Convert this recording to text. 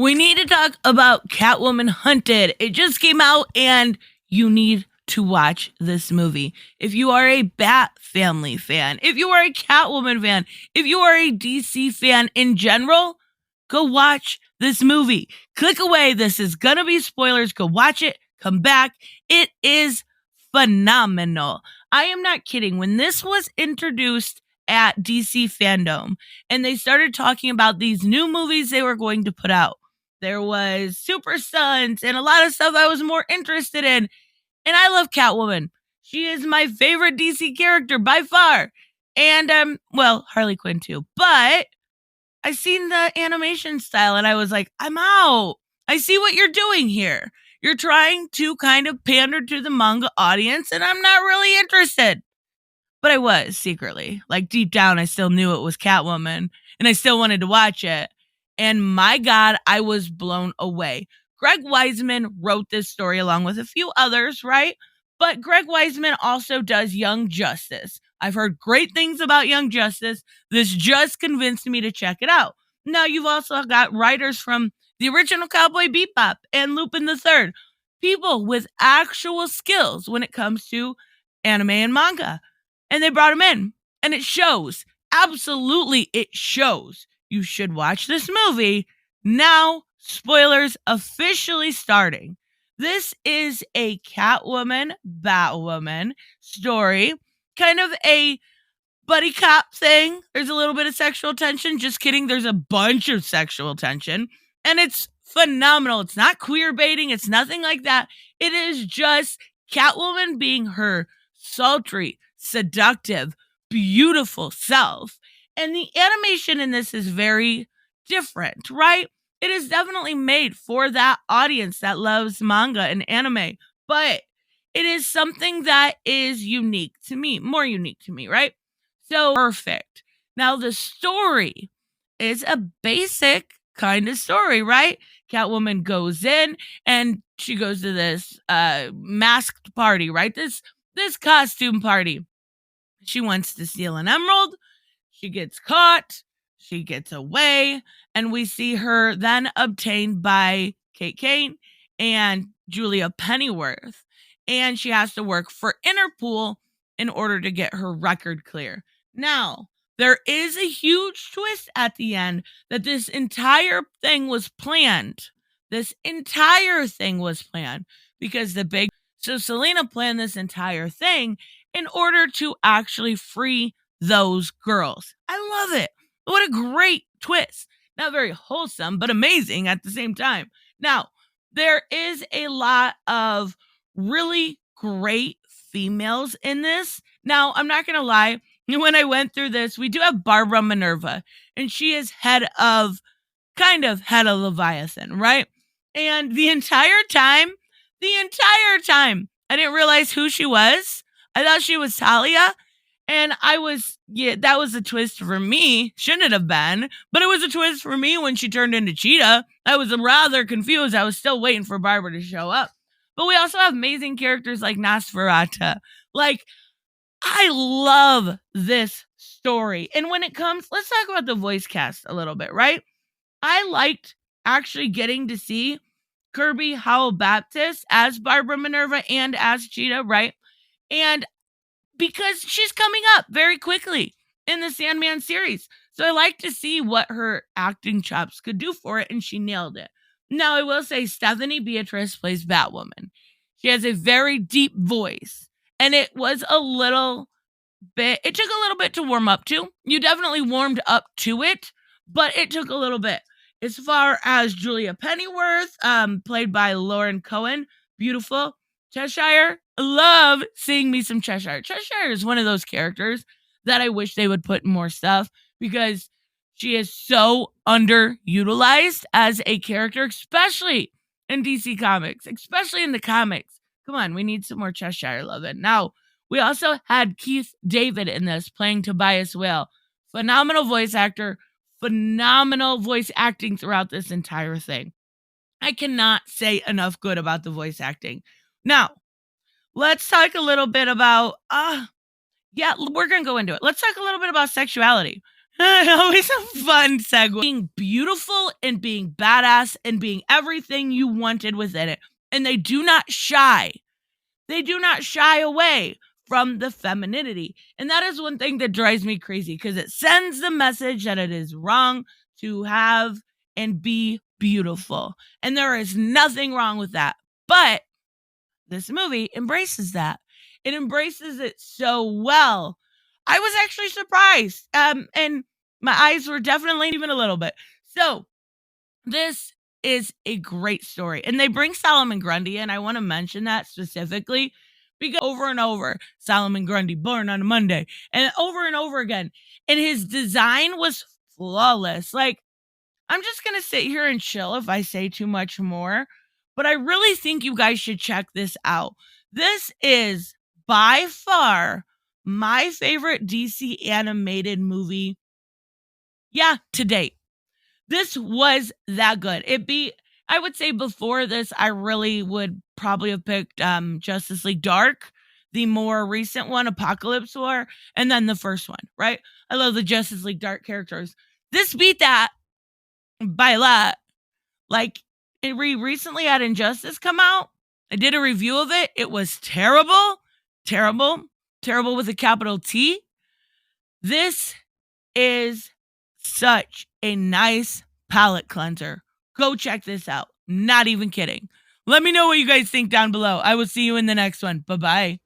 we need to talk about Catwoman Hunted. It just came out and you need to watch this movie. If you are a Bat Family fan, if you are a Catwoman fan, if you are a DC fan in general, go watch this movie. Click away. This is gonna be spoilers. Go watch it. Come back. It is phenomenal. I am not kidding. When this was introduced at DC Fandom and they started talking about these new movies they were going to put out, there was Super Sons and a lot of stuff I was more interested in. And I love Catwoman. She is my favorite DC character by far. And, well, Harley Quinn too. But I seen the animation style and I was like, I'm out. I see what you're doing here. You're trying to kind of pander to the manga audience and I'm not really interested. But I was secretly. Like deep down, I still knew it was Catwoman and I still wanted to watch it. And my God, I was blown away. Greg Weisman wrote this story along with a few others, right? But Greg Weisman also does Young Justice. I've heard great things about Young Justice. This just convinced me to check it out. Now, you've also got writers from the original Cowboy Bebop and Lupin the Third. People with actual skills when it comes to anime and manga. And they brought them in. And it shows. Absolutely, it shows. You should watch this movie. Now, spoilers officially starting. This is a Catwoman, Batwoman story. Kind of a buddy cop thing. There's a little bit of sexual tension. Just kidding. There's a bunch of sexual tension. And it's phenomenal. It's not queer baiting. It's nothing like that. It is just Catwoman being her sultry, seductive, beautiful self. And the animation in this is very different, right? It is definitely made for that audience that loves manga and anime, but it is something that is unique to me, more unique to me, right? So perfect. Now the story is a basic kind of story, right? Catwoman goes in and she goes to this masked party, right? This costume party. She wants to steal an emerald. She gets caught. She gets away. And we see her then obtained by Kate Kane and Julia Pennyworth. And she has to work for Interpol in order to get her record clear. Now, there is a huge twist at the end that this entire thing was planned. This entire thing was planned because so Selina planned this entire thing in order to actually free those girls. I love it. What a great twist. Not very wholesome, but amazing at the same time. Now, there is a lot of really great females in this. Now, I'm not going to lie. When I went through this, we do have Barbara Minerva, and she is head of Leviathan, right? And the entire time, I didn't realize who she was. I thought she was Talia. And that was a twist for me. Shouldn't have been, but it was a twist for me when she turned into Cheetah. I was rather confused. I was still waiting for Barbara to show up. But we also have amazing characters like Nosferatu. Like, I love this story. And when it comes, let's talk about the voice cast a little bit, right? I liked actually getting to see Kirby Howell-Baptiste as Barbara Minerva and as Cheetah, right? And because she's coming up very quickly in the Sandman series. So I like to see what her acting chops could do for it, and she nailed it. Now, I will say Stephanie Beatrice plays Batwoman. She has a very deep voice, and it took a little bit to warm up to. You definitely warmed up to it, but it took a little bit. As far as Julia Pennyworth, played by Lauren Cohen, beautiful. Cheshire, love seeing me some Cheshire. Cheshire is one of those characters that I wish they would put in more stuff because she is so underutilized as a character, especially in DC Comics, especially in the comics. Come on, we need some more Cheshire loving. Now, we also had Keith David in this playing Tobias Whale. Phenomenal voice actor, phenomenal voice acting throughout this entire thing. I cannot say enough good about the voice acting. Now, let's talk a little bit about, we're going to go into it. Let's talk a little bit about sexuality. Always a fun segue. Being beautiful and being badass and being everything you wanted within it. And they do not shy. They do not shy away from the femininity. And that is one thing that drives me crazy because it sends the message that it is wrong to have and be beautiful. And there is nothing wrong with that. But this movie embraces that. It embraces it so well. I was actually surprised. And my eyes were definitely even a little bit. So this is a great story. And they bring Solomon Grundy, and I want to mention that specifically because over and over, Solomon Grundy, born on a Monday, and over again. And his design was flawless. Like, I'm just going to sit here and chill if I say too much more, but I really think you guys should check this out. This is by far my favorite DC animated movie, to date. This was that good. I would say before this, I really would probably have picked Justice League Dark, the more recent one, Apocalypse War, and then the first one, right? I love the Justice League Dark characters. This beat that by a lot. Like, we recently had Injustice come out. I did a review of it. It was terrible with a capital T. This is such a nice palate cleanser. Go check this out. Not even kidding. Let me know what you guys think down below. I will see you in the next one. Bye-bye.